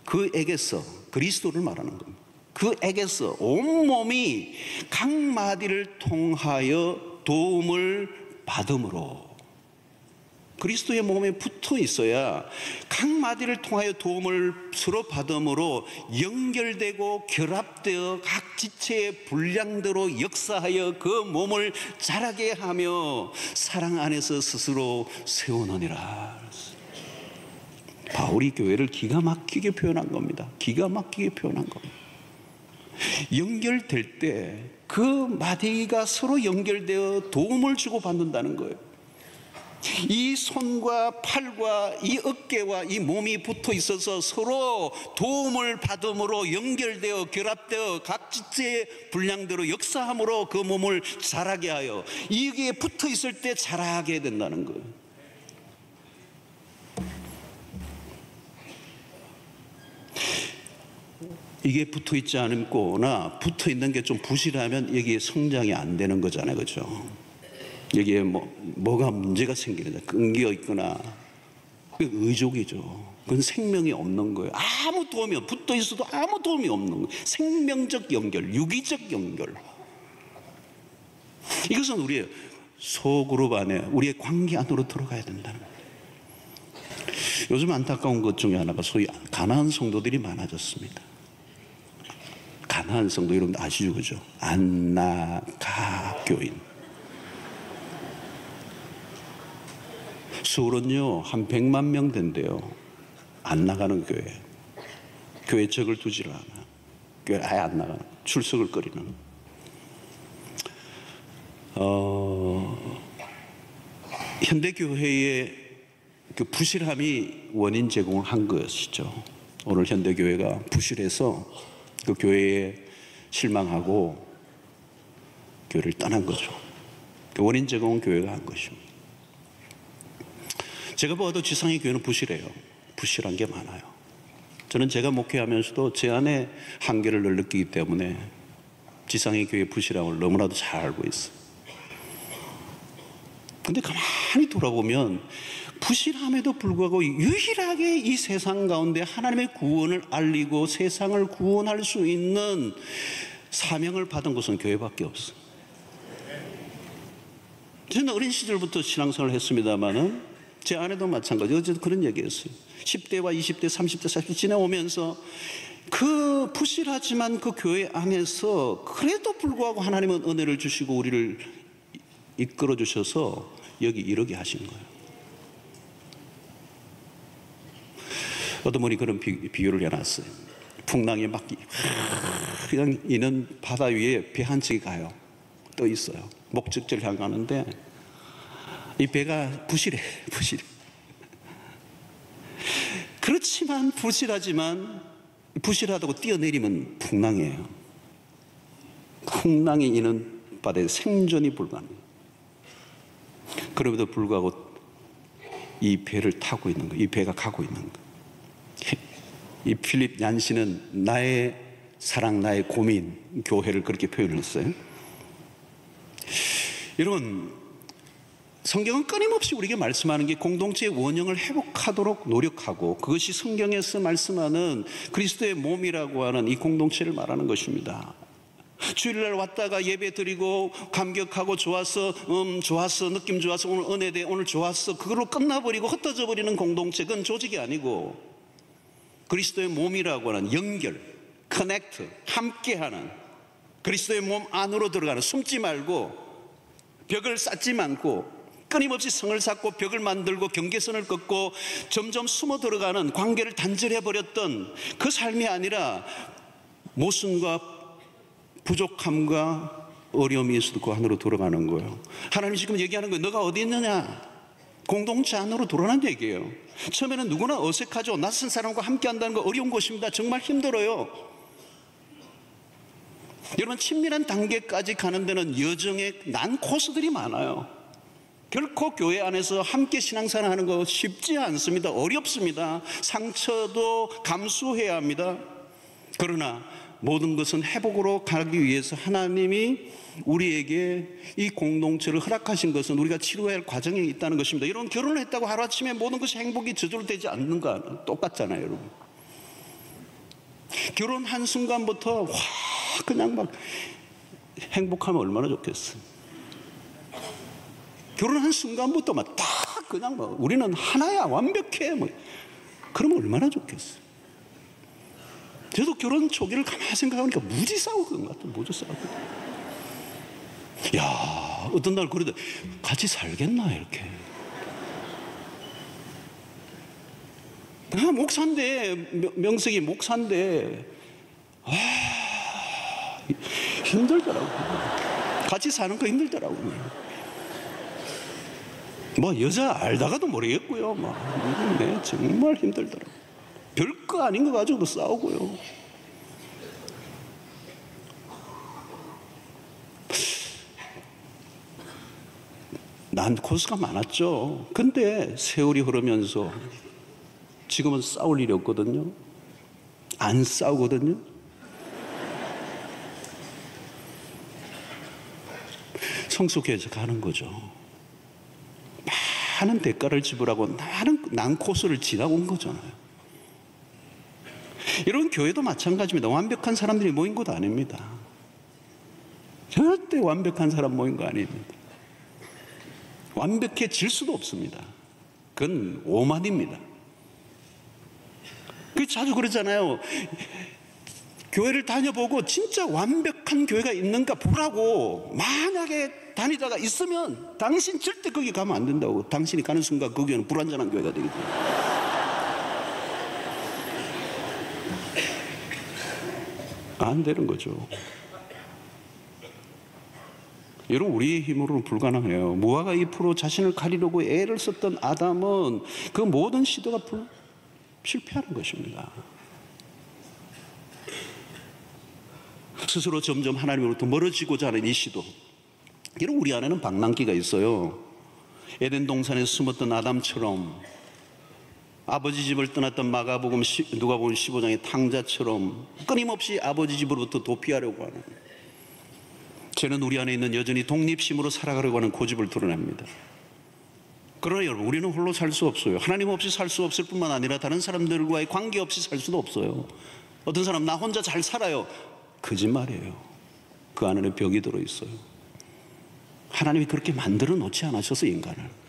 그에게서, 그리스도를 말하는 겁니다. 그에게서 온몸이 각 마디를 통하여 도움을 받음으로, 그리스도의 몸에 붙어 있어야 각 마디를 통하여 도움을 서로 받음으로 연결되고 결합되어 각 지체의 분량대로 역사하여 그 몸을 자라게 하며 사랑 안에서 스스로 세우느니라. 바울이 교회를 기가 막히게 표현한 겁니다. 기가 막히게 표현한 겁니다. 연결될 때 그 마디가 서로 연결되어 도움을 주고받는다는 거예요. 이 손과 팔과 이 어깨와 이 몸이 붙어 있어서 서로 도움을 받음으로 연결되어 결합되어 각 지체의 분량대로 역사함으로 그 몸을 자라게 하여, 이게 붙어 있을 때 자라게 된다는 거예요. 이게 붙어 있지 않거나 붙어 있는 게 좀 부실하면 여기에 성장이 안 되는 거잖아요, 그렇죠? 여기에 뭐가 문제가 생기는, 끈기어 있거나, 그 의족이죠. 그건 생명이 없는 거예요. 아무 도움이 없어. 붙어 있어도 아무 도움이 없는 거예요. 생명적 연결, 유기적 연결. 이것은 우리의 소그룹 안에, 우리의 관계 안으로 들어가야 된다는 거예요. 요즘 안타까운 것 중에 하나가 소위 가난한 성도들이 많아졌습니다. 가난한 성도, 여러분들 아시죠, 그죠? 안나가 교인. 서울은요, 한 100만 명 된대요. 안 나가는 교회. 교회 적을 두지를 않아. 교회 아예 안 나가는, 출석을 꺼리는. 현대교회의 그 부실함이 원인 제공을 한 것이죠. 오늘 현대교회가 부실해서 그 교회에 실망하고 교회를 떠난 거죠. 그 원인 제공은 교회가 한 것입니다. 제가 봐도 지상의 교회는 부실해요. 부실한 게 많아요. 저는 제가 목회하면서도 제 안에 한계를 늘 느끼기 때문에 지상의 교회의 부실함을 너무나도 잘 알고 있어요. 근데 가만히 돌아보면 부실함에도 불구하고 유일하게 이 세상 가운데 하나님의 구원을 알리고 세상을 구원할 수 있는 사명을 받은 곳은 교회밖에 없어요. 저는 어린 시절부터 신앙생활을 했습니다마는 제 아내도 마찬가지. 어제도 그런 얘기했어요. 10대와 20대, 30대, 40대 지나오면서 그 부실하지만 그 교회 안에서 그래도 불구하고 하나님은 은혜를 주시고 우리를 이끌어 주셔서 여기 이르게 하신 거예요. 어떤 분이 그런 비유를 해놨어요. 풍랑이 막 그냥 이는 바다 위에 배 한 척이 가요. 떠 있어요. 목적지를 향하는데 이 배가 부실해. 그렇지만 부실하다고 뛰어내리면 풍랑이에요. 풍랑이 이는 바다에 생존이 불가능해요. 그럼에도 불구하고 이 배를 타고 있는 거예요. 이 배가 가고 있는 거예요. 이 필립 얀시는 나의 사랑, 나의 고민, 교회를 그렇게 표현했어요. 여러분, 성경은 끊임없이 우리에게 말씀하는 게 공동체의 원형을 회복하도록 노력하고 그것이 성경에서 말씀하는 그리스도의 몸이라고 하는 이 공동체를 말하는 것입니다. 주일날 왔다가 예배 드리고 감격하고 좋았어, 느낌 좋았어, 오늘 은혜돼, 오늘 좋았어, 그걸로 끝나버리고 흩어져 버리는 공동체, 그건 조직이 아니고 그리스도의 몸이라고 하는 연결, 커넥트, 함께하는 그리스도의 몸 안으로 들어가는, 숨지 말고 벽을 쌓지 않고 끊임없이 성을 쌓고 벽을 만들고 경계선을 긋고 점점 숨어 들어가는 관계를 단절해버렸던 그 삶이 아니라 모순과 부족함과 어려움이 있어도 그 안으로 돌아가는 거예요. 하나님 지금 얘기하는 거예요. 너가 어디 있느냐? 공동체 안으로 돌아가는 얘기예요. 처음에는 누구나 어색하죠. 낯선 사람과 함께 한다는 거 어려운 것입니다. 정말 힘들어요. 여러분, 친밀한 단계까지 가는 데는 여정의 난 코스들이 많아요. 결코 교회 안에서 함께 신앙생활 하는 거 쉽지 않습니다. 어렵습니다. 상처도 감수해야 합니다. 그러나 모든 것은 회복으로 가기 위해서 하나님이 우리에게 이 공동체를 허락하신 것은 우리가 치료해야 할 과정에 있다는 것입니다. 여러분, 결혼을 했다고 하루아침에 모든 것이 행복이 저절로 되지 않는 거 똑같잖아요. 여러분, 결혼한 순간부터 그냥 막 행복하면 얼마나 좋겠어. 결혼한 순간부터 막 딱 그냥 막 우리는 하나야, 완벽해, 뭐 그러면 얼마나 좋겠어. 저도 결혼 초기를 가만히 생각하니까 무지 싸우는 것 같아. 무지 싸우고. 야, 어떤 날 그러다 같이 살겠나 이렇게. 목사인데, 명색이 목사인데 힘들더라고. 같이 사는 거 힘들더라고. 뭐 여자 알다가도 모르겠고요. 네, 정말 힘들더라고. 별거 아닌 거 가지고도 싸우고요. 난 코스가 많았죠. 근데 세월이 흐르면서 지금은 싸울 일이 없거든요. 안 싸우거든요. 성숙해져 가는 거죠. 많은 대가를 지불하고 많은 난코스를 지나온 거잖아요. 여러분, 교회도 마찬가지입니다. 완벽한 사람들이 모인 곳 아닙니다. 절대 완벽한 사람 모인 거 아닙니다. 완벽해질 수도 없습니다. 그건 오만입니다. 자주 그러잖아요. 교회를 다녀보고 진짜 완벽한 교회가 있는가 보라고. 만약에 다니다가 있으면 당신 절대 거기 가면 안 된다고. 당신이 가는 순간 그 교회는 불완전한 교회가 되기 때문에. 안 되는 거죠. 여러분, 우리의 힘으로는 불가능해요. 무화과 잎으로 자신을 가리려고 애를 썼던 아담은 그 모든 시도가 실패하는 것입니다. 스스로 점점 하나님으로부터 멀어지고자 하는 이 시도. 여러분, 우리 안에는 방랑기가 있어요. 에덴 동산에 숨었던 아담처럼, 아버지 집을 떠났던 마가복음 누가복음 15장의 탕자처럼 끊임없이 아버지 집으로부터 도피하려고 하는, 죄는 우리 안에 있는 여전히 독립심으로 살아가려고 하는 고집을 드러냅니다. 그러나 여러분, 우리는 홀로 살 수 없어요. 하나님 없이 살 수 없을 뿐만 아니라 다른 사람들과의 관계 없이 살 수도 없어요. 어떤 사람 나 혼자 잘 살아요. 거짓말이에요. 그 안에는 벽이 들어있어요. 하나님이 그렇게 만들어 놓지 않으셔서 인간을.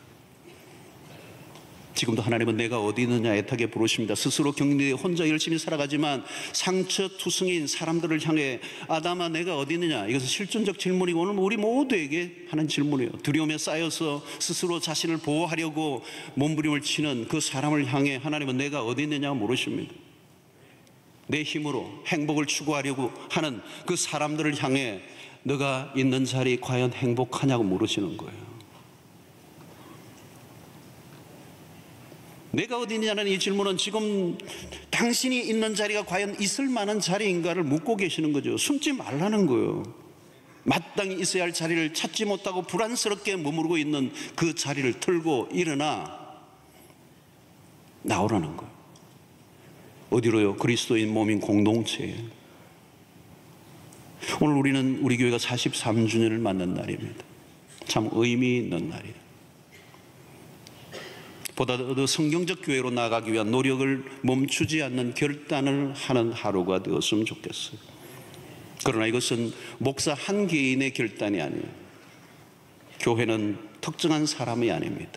지금도 하나님은 내가 어디 있느냐 애타게 부르십니다. 스스로 격리되어 혼자 열심히 살아가지만 상처투성이인 사람들을 향해 아담아 내가 어디 있느냐, 이것은 실존적 질문이고 오늘 우리 모두에게 하는 질문이에요. 두려움에 쌓여서 스스로 자신을 보호하려고 몸부림을 치는 그 사람을 향해 하나님은 내가 어디 있느냐 물으십니다. 내 힘으로 행복을 추구하려고 하는 그 사람들을 향해 너가 있는 자리 과연 행복하냐고 물으시는 거예요. 내가 어디 있냐는 이 질문은 지금 당신이 있는 자리가 과연 있을 만한 자리인가를 묻고 계시는 거죠. 숨지 말라는 거예요. 마땅히 있어야 할 자리를 찾지 못하고 불안스럽게 머무르고 있는 그 자리를 털고 일어나 나오라는 거예요. 어디로요? 그리스도인 몸인 공동체에. 오늘 우리는 우리 교회가 43주년을 맞는 날입니다. 참 의미 있는 날이에요. 보다 더 성경적 교회로 나아가기 위한 노력을 멈추지 않는 결단을 하는 하루가 되었으면 좋겠어요. 그러나 이것은 목사 한 개인의 결단이 아니에요. 교회는 특정한 사람이 아닙니다.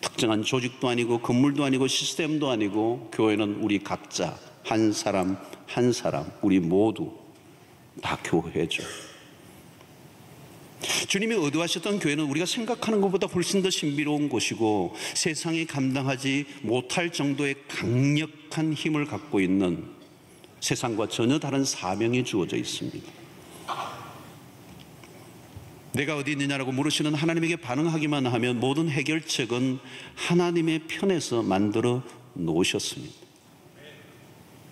특정한 조직도 아니고 건물도 아니고 시스템도 아니고, 교회는 우리 각자 한 사람 한 사람, 우리 모두 다 교회죠. 주님이 의도하셨던 교회는 우리가 생각하는 것보다 훨씬 더 신비로운 곳이고 세상이 감당하지 못할 정도의 강력한 힘을 갖고 있는, 세상과 전혀 다른 사명이 주어져 있습니다. 내가 어디 있느냐라고 물으시는 하나님에게 반응하기만 하면 모든 해결책은 하나님의 편에서 만들어 놓으셨습니다.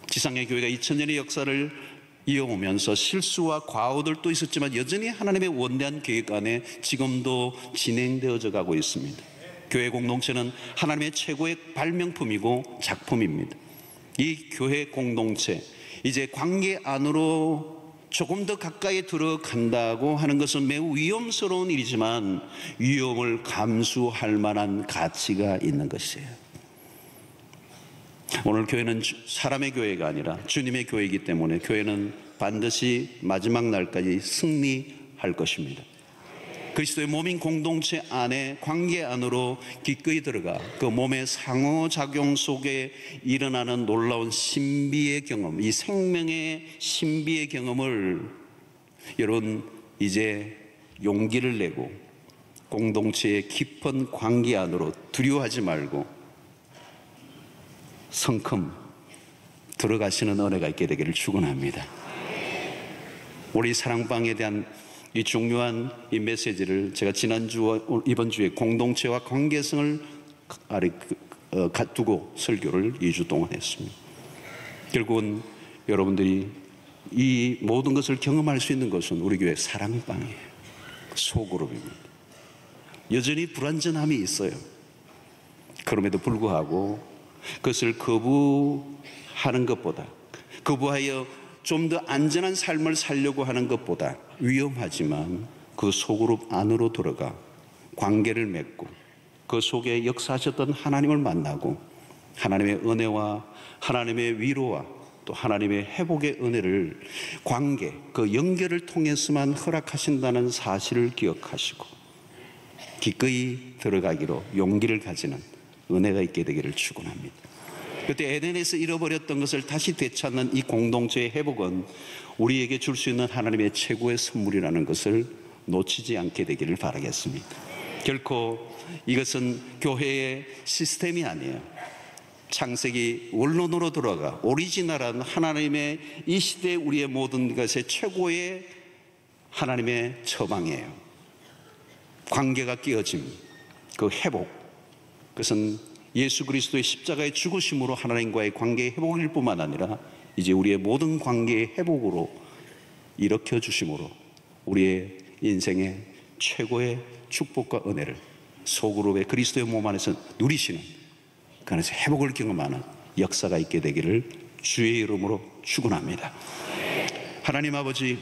지상의 교회가 2000년의 역사를 이어오면서 실수와 과오들도 있었지만 여전히 하나님의 원대한 계획 안에 지금도 진행되어져 가고 있습니다. 교회 공동체는 하나님의 최고의 발명품이고 작품입니다. 이 교회 공동체, 이제 관계 안으로 조금 더 가까이 들어간다고 하는 것은 매우 위험스러운 일이지만 위험을 감수할 만한 가치가 있는 것이에요. 오늘 교회는 사람의 교회가 아니라 주님의 교회이기 때문에 교회는 반드시 마지막 날까지 승리할 것입니다. 그리스도의 몸인 공동체 안에, 관계 안으로 기꺼이 들어가 그 몸의 상호작용 속에 일어나는 놀라운 신비의 경험, 이 생명의 신비의 경험을 여러분 이제 용기를 내고 공동체의 깊은 관계 안으로 두려워하지 말고 성큼 들어가시는 은혜가 있게 되기를 축원합니다. 우리 사랑방에 대한 이 중요한 이 메시지를 제가 지난주와 이번 주에 공동체와 관계성을 두고 설교를 2주 동안 했습니다. 결국은 여러분들이 이 모든 것을 경험할 수 있는 것은 우리 교회 사랑방이에요. 소그룹입니다. 여전히 불완전함이 있어요. 그럼에도 불구하고 그것을 거부하는 것보다, 거부하여 좀 더 안전한 삶을 살려고 하는 것보다 위험하지만 그 소그룹 안으로 들어가 관계를 맺고 그 속에 역사하셨던 하나님을 만나고 하나님의 은혜와 하나님의 위로와 또 하나님의 회복의 은혜를 관계, 그 연결을 통해서만 허락하신다는 사실을 기억하시고 기꺼이 들어가기로 용기를 가지는 은혜가 있게 되기를 축원합니다. 그때 에덴에서 잃어버렸던 것을 다시 되찾는 이 공동체의 회복은 우리에게 줄 수 있는 하나님의 최고의 선물이라는 것을 놓치지 않게 되기를 바라겠습니다. 결코 이것은 교회의 시스템이 아니에요. 창세기 원론으로 들어가 오리지널한 하나님의 이 시대 우리의 모든 것의 최고의 하나님의 처방이에요. 관계가 깨어짐, 그 회복, 그것은 예수 그리스도의 십자가의 죽으심으로 하나님과의 관계의 회복일 뿐만 아니라 이제 우리의 모든 관계의 회복으로 일으켜 주심으로 우리의 인생의 최고의 축복과 은혜를 소그룹의 그리스도의 몸 안에서 누리시는, 그 안에서 회복을 경험하는 역사가 있게 되기를 주의 이름으로 축원합니다. 하나님 아버지,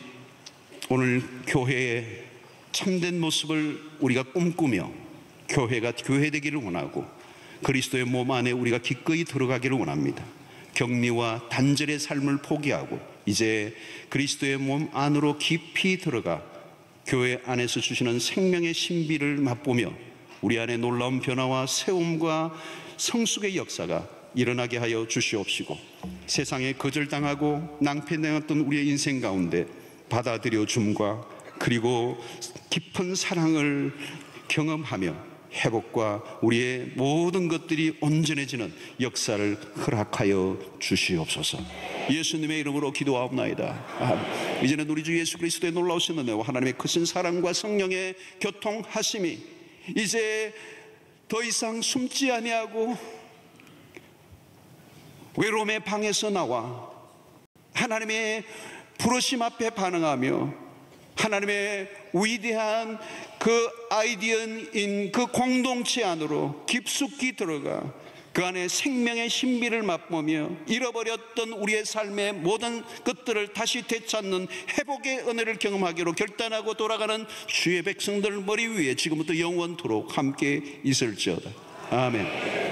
오늘 교회의 참된 모습을 우리가 꿈꾸며 교회가 교회 되기를 원하고 그리스도의 몸 안에 우리가 기꺼이 들어가기를 원합니다. 격리와 단절의 삶을 포기하고 이제 그리스도의 몸 안으로 깊이 들어가 교회 안에서 주시는 생명의 신비를 맛보며 우리 안에 놀라운 변화와 세움과 성숙의 역사가 일어나게 하여 주시옵시고, 세상에 거절당하고 낭패당했던 우리의 인생 가운데 받아들여 줌과 그리고 깊은 사랑을 경험하며 회복과 우리의 모든 것들이 온전해지는 역사를 허락하여 주시옵소서. 예수님의 이름으로 기도하옵나이다. 이제는 우리 주 예수 그리스도의 놀라우신 은혜와 하나님의 크신 사랑과 성령의 교통하심이 이제 더 이상 숨지 아니하고 외로움의 방에서 나와 하나님의 부르심 앞에 반응하며 하나님의 위대한 그 아이디어인 그 공동체 안으로 깊숙이 들어가 그 안에 생명의 신비를 맛보며 잃어버렸던 우리의 삶의 모든 것들을 다시 되찾는 회복의 은혜를 경험하기로 결단하고 돌아가는 주의 백성들 머리 위에 지금부터 영원토록 함께 있을지어다. 아멘.